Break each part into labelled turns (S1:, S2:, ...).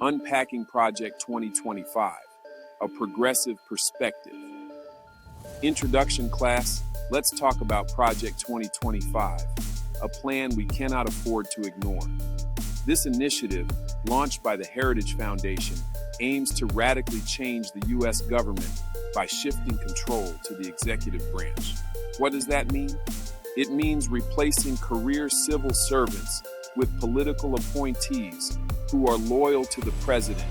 S1: Unpacking Project 2025, a progressive perspective. Introduction class, let's talk about Project 2025, a plan we cannot afford to ignore. This initiative, launched by the Heritage Foundation, aims to radically change the U.S. government by shifting control to the executive branch. What does that mean? It means replacing career civil servants with political appointees who are loyal to the president,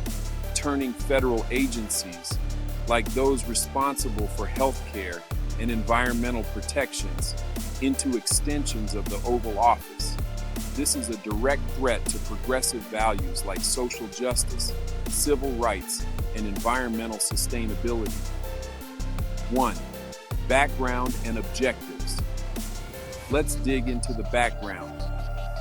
S1: turning federal agencies, like those responsible for healthcare and environmental protections, into extensions of the Oval Office. This is a direct threat to progressive values like social justice, civil rights, and environmental sustainability. 1. Background and objectives. Let's dig into the background.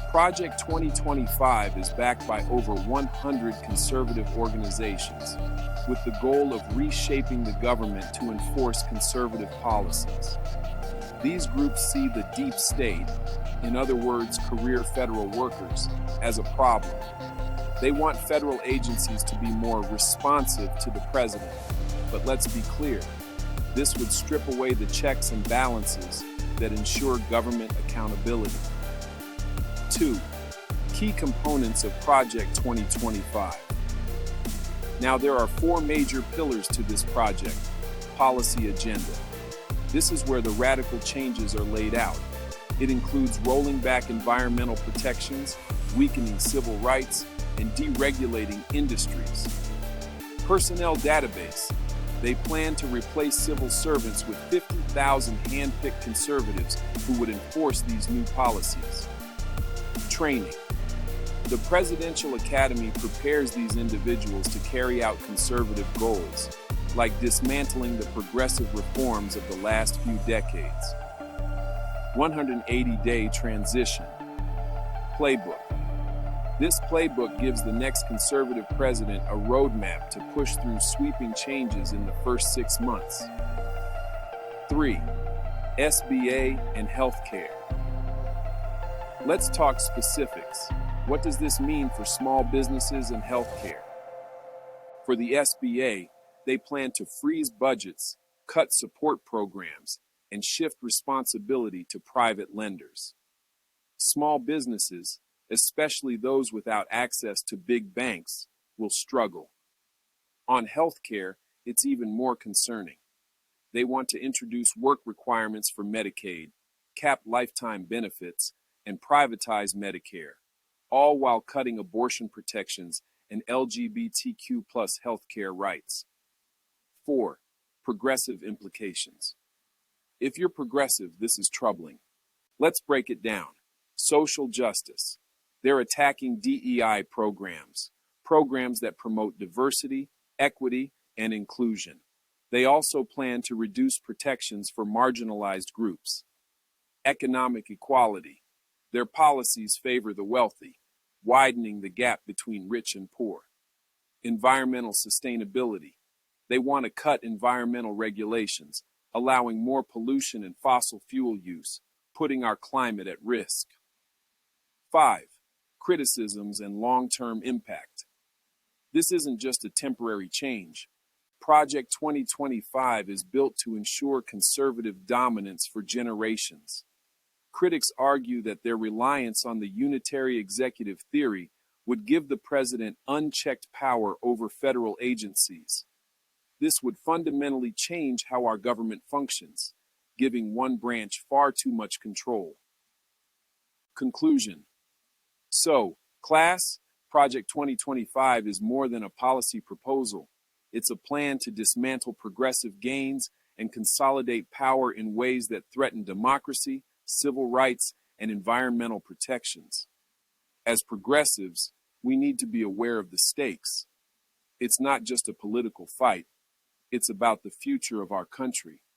S1: Project 2025 is backed by over 100 conservative organizations, with the goal of reshaping the government to enforce conservative policies. These groups see the deep state, in other words, career federal workers, as a problem. They want federal agencies to be more responsive to the president. But let's be clear, this would strip away the checks and balances that ensure government accountability. 2. Key components of Project 2025. Now, there are 4 major pillars to this project. Policy agenda. This is where the radical changes are laid out. It includes rolling back environmental protections, weakening civil rights, and deregulating industries. Personnel database. They plan to replace civil servants with 50,000 hand-picked conservatives who would enforce these new policies. Training. The Presidential Academy prepares these individuals to carry out conservative goals, like dismantling the progressive reforms of the last few decades. 180-day transition. Playbook. This playbook gives the next conservative president a roadmap to push through sweeping changes in the first 6 months. 3. SBA and healthcare. Let's talk specifics. What does this mean for small businesses and healthcare? For the SBA, they plan to freeze budgets, cut support programs, and shift responsibility to private lenders. Small businesses, especially those without access to big banks, will struggle. On healthcare, it's even more concerning. They want to introduce work requirements for Medicaid, cap lifetime benefits, and privatize Medicare, all while cutting abortion protections and LGBTQ+ healthcare rights. 4. Progressive implications. If you're progressive, this is troubling. Let's break it down. Social justice. They're attacking DEI programs that promote diversity, equity, and inclusion. They also plan to reduce protections for marginalized groups. Economic equality. Their policies favor the wealthy, widening the gap between rich and poor. Environmental sustainability. They want to cut environmental regulations, allowing more pollution and fossil fuel use, putting our climate at risk. 5. Criticisms and long-term impact. This isn't just a temporary change. Project 2025 is built to ensure conservative dominance for generations. Critics argue that their reliance on the unitary executive theory would give the president unchecked power over federal agencies. This would fundamentally change how our government functions, giving one branch far too much control. Conclusion. So, class, Project 2025 is more than a policy proposal. It's a plan to dismantle progressive gains and consolidate power in ways that threaten democracy, civil rights, and environmental protections. As progressives, we need to be aware of the stakes. It's not just a political fight. It's about the future of our country.